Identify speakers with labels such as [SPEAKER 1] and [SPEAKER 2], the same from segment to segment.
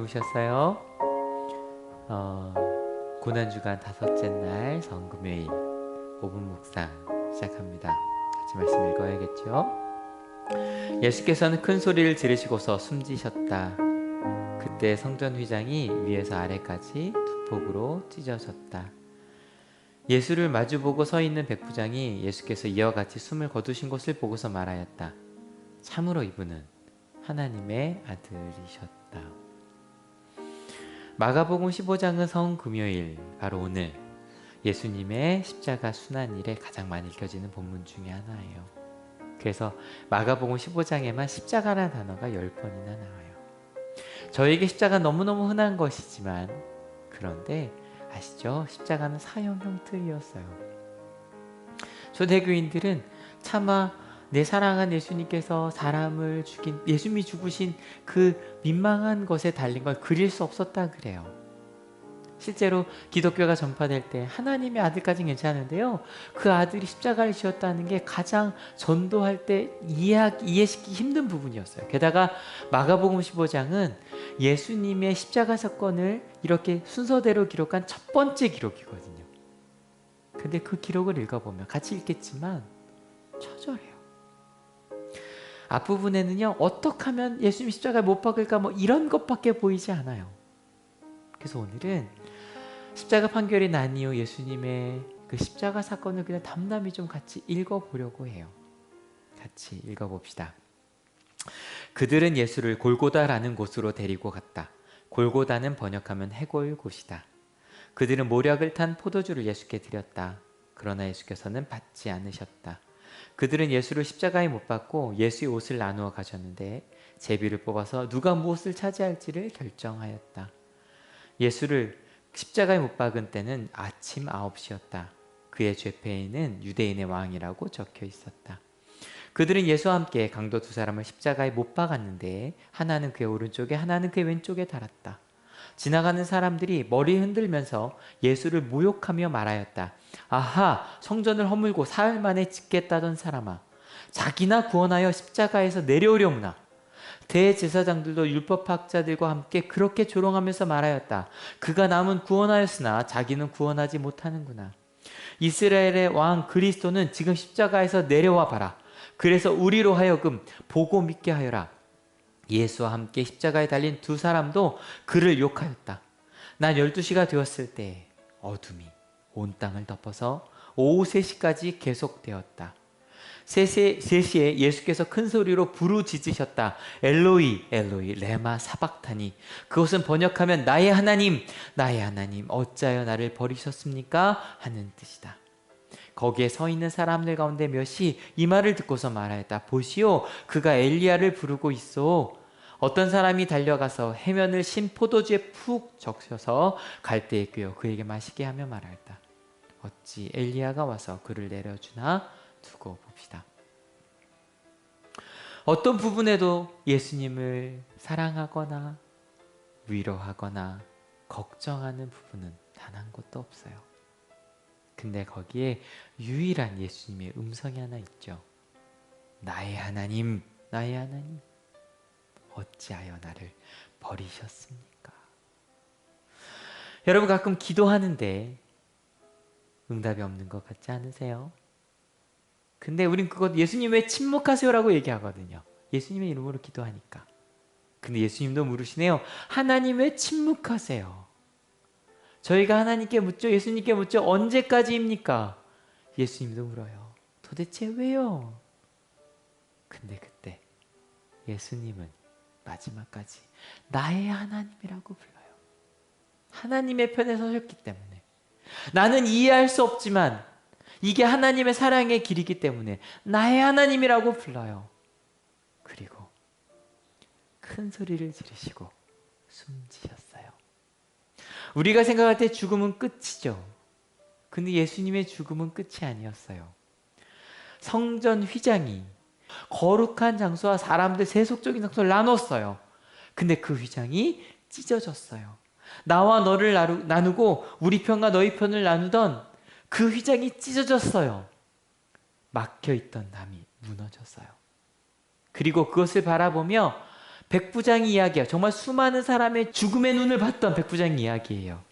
[SPEAKER 1] 오셨어요? 고난주간 다섯째 날 성금요일 5분 묵상 시작합니다. 같이 말씀 읽어야겠죠? 예수께서는 큰 소리를 지르시고서 숨지셨다. 그때 성전 휘장이 위에서 아래까지 두 폭으로 찢어졌다. 예수를 마주보고 서 있는 백부장이 예수께서 이와 같이 숨을 거두신 것을 보고서 말하였다. 참으로 이분은 하나님의 아들이셨다. 마가복음 15장은 성금요일, 바로 오늘 예수님의 십자가 순환일에 가장 많이 읽혀지는 본문 중에 하나예요. 그래서 마가복음 15장에만 십자가라는 단어가 10번이나 나와요. 저에게 십자가 너무너무 흔한 것이지만, 그런데 아시죠? 십자가는 사형 형틀이었어요. 초대교인들은 차마 내 사랑한 예수님께서 사람을 죽인, 예수님이 죽으신 그 민망한 것에 달린 걸 그릴 수 없었다 그래요. 실제로 기독교가 전파될 때 하나님의 아들까지는 괜찮은데요, 그 아들이 십자가를 지었다는 게 가장 전도할 때 이해시키기 힘든 부분이었어요. 게다가 마가복음 15장은 예수님의 십자가 사건을 이렇게 순서대로 기록한 첫 번째 기록이거든요. 근데 그 기록을 읽어보면, 같이 읽겠지만 처절해요. 앞부분에는요, 어떻게 하면 예수님 십자가에 못 박을까, 이런 것밖에 보이지 않아요. 그래서 오늘은 십자가 판결이 난 이후 예수님의 그 십자가 사건을 그냥 담담히 좀 같이 읽어보려고 해요. 같이 읽어봅시다. 그들은 예수를 골고다라는 곳으로 데리고 갔다. 골고다는 번역하면 해골 곳이다. 그들은 모략을 탄 포도주를 예수께 드렸다. 그러나 예수께서는 받지 않으셨다. 그들은 예수를 십자가에 못 박고 예수의 옷을 나누어 가졌는데 제비를 뽑아서 누가 무엇을 차지할지를 결정하였다. 예수를 십자가에 못 박은 때는 아침 9시였다. 그의 죄패에는 유대인의 왕이라고 적혀 있었다. 그들은 예수와 함께 강도 두 사람을 십자가에 못 박았는데 하나는 그의 오른쪽에 하나는 그의 왼쪽에 달았다. 지나가는 사람들이 머리 흔들면서 예수를 모욕하며 말하였다. 아하, 성전을 허물고 사흘 만에 짓겠다던 사람아, 자기나 구원하여 십자가에서 내려오려무나. 대제사장들도 율법학자들과 함께 그렇게 조롱하면서 말하였다. 그가 남은 구원하였으나 자기는 구원하지 못하는구나. 이스라엘의 왕 그리스도는 지금 십자가에서 내려와 봐라. 그래서 우리로 하여금 보고 믿게 하여라. 예수와 함께 십자가에 달린 두 사람도 그를 욕하였다. 난 12시가 되었을 때 어둠이 온 땅을 덮어서 오후 3시까지 계속되었다. 3시에 예수께서 큰 소리로 부르짖으셨다. 엘로이 엘로이 레마 사박타니. 그것은 번역하면 나의 하나님 나의 하나님 어찌하여 나를 버리셨습니까? 하는 뜻이다. 거기에 서 있는 사람들 가운데 몇이 이 말을 듣고서 말하였다. 보시오, 그가 엘리야를 부르고 있어. 어떤 사람이 달려가서 해면을 신 포도주에 푹 적셔서 갈대에 꿰어 그에게 마시게 하며 말하였다. 어찌 엘리야가 와서 그를 내려주나 두고 봅시다. 어떤 부분에도 예수님을 사랑하거나 위로하거나 걱정하는 부분은 단 한 곳도 없어요. 근데 거기에 유일한 예수님의 음성이 하나 있죠. 나의 하나님, 나의 하나님, 어찌하여 나를 버리셨습니까? 여러분, 가끔 기도하는데 응답이 없는 것 같지 않으세요? 근데 우린 그것 예수님 왜 침묵하세요라고 얘기하거든요. 예수님의 이름으로 기도하니까. 근데 예수님도 물으시네요. 하나님 왜 침묵하세요? 저희가 하나님께 묻죠. 예수님께 묻죠. 언제까지입니까? 예수님도 물어요. 도대체 왜요? 근데 그때 예수님은 마지막까지 나의 하나님이라고 불러요. 하나님의 편에 서셨기 때문에. 나는 이해할 수 없지만 이게 하나님의 사랑의 길이기 때문에 나의 하나님이라고 불러요. 그리고 큰 소리를 지르시고 숨지셨어요. 우리가 생각할 때 죽음은 끝이죠. 근데 예수님의 죽음은 끝이 아니었어요. 성전 휘장이 거룩한 장소와 사람들 세속적인 장소를 나눴어요. 근데 그 휘장이 찢어졌어요. 나와 너를 나누고 우리 편과 너희 편을 나누던 그 휘장이 찢어졌어요. 막혀있던 담이 무너졌어요. 그리고 그것을 바라보며 백부장이 이야기해요. 정말 수많은 사람의 죽음의 눈을 봤던 백부장이 이야기예요.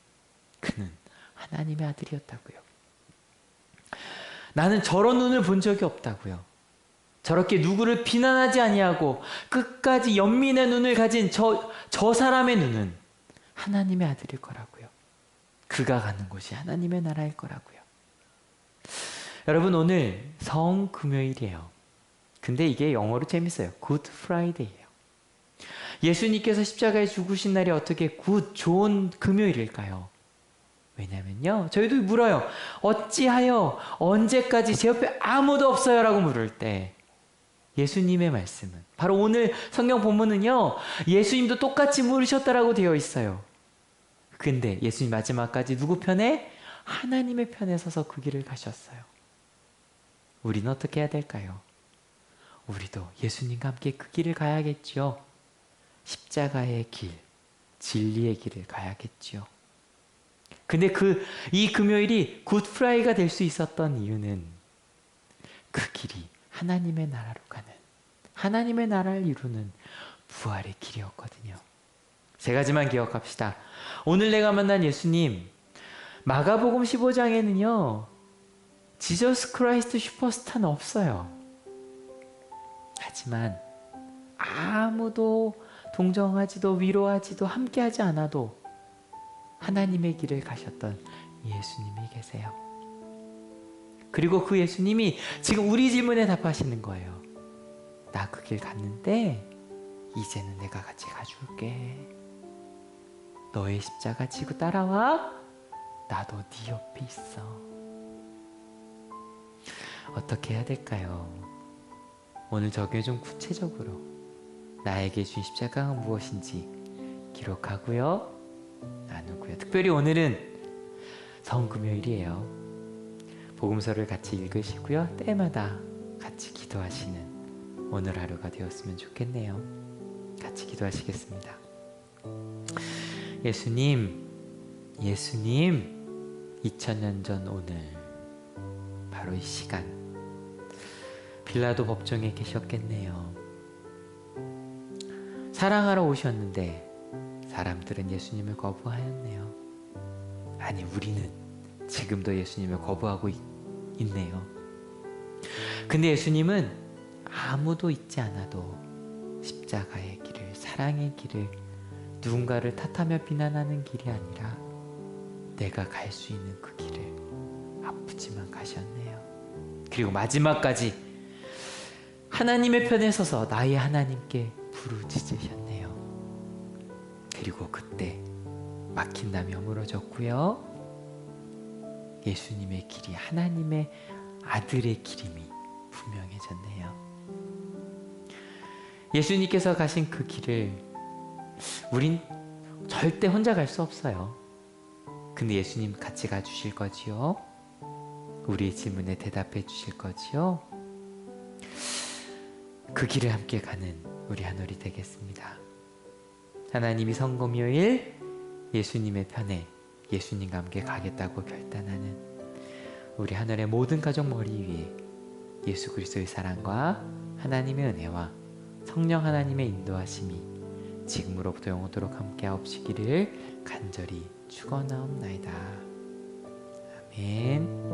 [SPEAKER 1] 그는 하나님의 아들이었다고요. 나는 저런 눈을 본 적이 없다고요. 저렇게 누구를 비난하지 아니하고 끝까지 연민의 눈을 가진 저 사람의 눈은 하나님의 아들일 거라고요. 그가 가는 곳이 하나님의 나라일 거라고요. 여러분, 오늘 성금요일이에요. 근데 이게 영어로 재밌어요. 굿 프라이데이예요. 예수님께서 십자가에 죽으신 날이 어떻게 굿, 좋은 금요일일까요? 왜냐면요, 저희도 물어요. 어찌하여 언제까지 제 옆에 아무도 없어요? 라고 물을 때 예수님의 말씀은, 바로 오늘 성경 본문은요, 예수님도 똑같이 물으셨다라고 되어 있어요. 근데 예수님 마지막까지 누구 편에? 하나님의 편에 서서 그 길을 가셨어요. 우리는 어떻게 해야 될까요? 우리도 예수님과 함께 그 길을 가야겠죠. 십자가의 길, 진리의 길을 가야겠죠. 근데 이 금요일이 굿프라이가 될 수 있었던 이유는 그 길이 하나님의 나라로 가는, 하나님의 나라를 이루는 부활의 길이었거든요. 세 가지만 기억합시다. 오늘 내가 만난 예수님, 마가복음 15장에는요, 지저스 크라이스트 슈퍼스타는 없어요. 하지만 아무도 동정하지도 위로하지도 함께하지 않아도 하나님의 길을 가셨던 예수님이 계세요. 그리고 그 예수님이 지금 우리 질문에 답하시는 거예요. 나 그 길 갔는데 이제는 내가 같이 가줄게. 너의 십자가 지고 따라와. 나도 네 옆에 있어. 어떻게 해야 될까요? 오늘 적용해 좀 구체적으로 나에게 준 십자가가 무엇인지 기록하고요, 나누고요. 특별히 오늘은 성금요일이에요. 복음서를 같이 읽으시고요, 때마다 같이 기도하시는 오늘 하루가 되었으면 좋겠네요. 같이 기도하시겠습니다. 예수님, 2000년 전 오늘 바로 이 시간 빌라도 법정에 계셨겠네요. 사랑하러 오셨는데 사람들은 예수님을 거부하였네요. 아니, 우리는 지금도 예수님을 거부하고 있네요. 근데 예수님은 아무도 있지 않아도 십자가의 길을, 사랑의 길을, 누군가를 탓하며 비난하는 길이 아니라 내가 갈 수 있는 그 길을 아프지만 가셨네요. 그리고 마지막까지 하나님의 편에 서서 나의 하나님께 부르짖으셨네요. 그리고 그때 막힌 담이 허물어졌고요, 예수님의 길이 하나님의 아들의 길임이 분명해졌네요. 예수님께서 가신 그 길을 우린 절대 혼자 갈 수 없어요. 근데 예수님 같이 가주실 거지요? 우리의 질문에 대답해 주실 거지요? 그 길을 함께 가는 우리 하늘이 되겠습니다. 하나님이 성금요일 예수님의 편에 예수님과 함께 가겠다고 결단하는 우리 하늘의 모든 가족 머리 위에 예수 그리스도의 사랑과 하나님의 은혜와 성령 하나님의 인도하심이 지금으로부터 영원토록 함께 하옵시기를 간절히 축원하옵나이다. 아멘.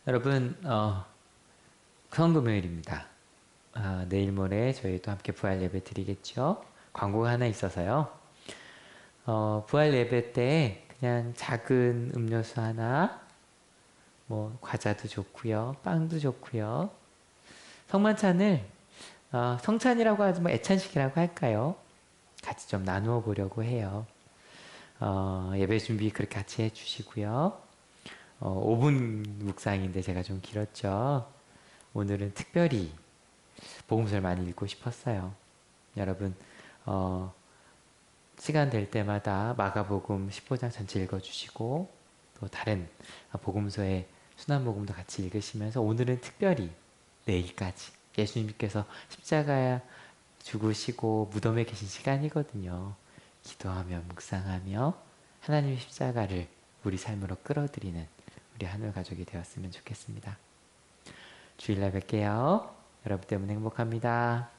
[SPEAKER 1] 여러분, 성금요일입니다. 내일 모레 저희도 함께 부활 예배 드리겠죠. 광고가 하나 있어서요. 부활 예배 때 그냥 작은 음료수 하나, 뭐 과자도 좋고요, 빵도 좋고요. 성만찬을 성찬이라고 하지 뭐 애찬식이라고 할까요? 같이 좀 나누어 보려고 해요. 예배 준비 그렇게 같이 해주시고요. 5분 묵상인데 제가 좀 길었죠. 오늘은 특별히 복음서를 많이 읽고 싶었어요. 여러분, 시간 될 때마다 마가복음 15장 전체 읽어주시고 또 다른 복음서의 순환복음도 같이 읽으시면서 오늘은 특별히 내일까지 예수님께서 십자가에 죽으시고 무덤에 계신 시간이거든요. 기도하며 묵상하며 하나님의 십자가를 우리 삶으로 끌어들이는 우리 한올 가족이 되었으면 좋겠습니다. 주일날 뵐게요. 여러분 때문에 행복합니다.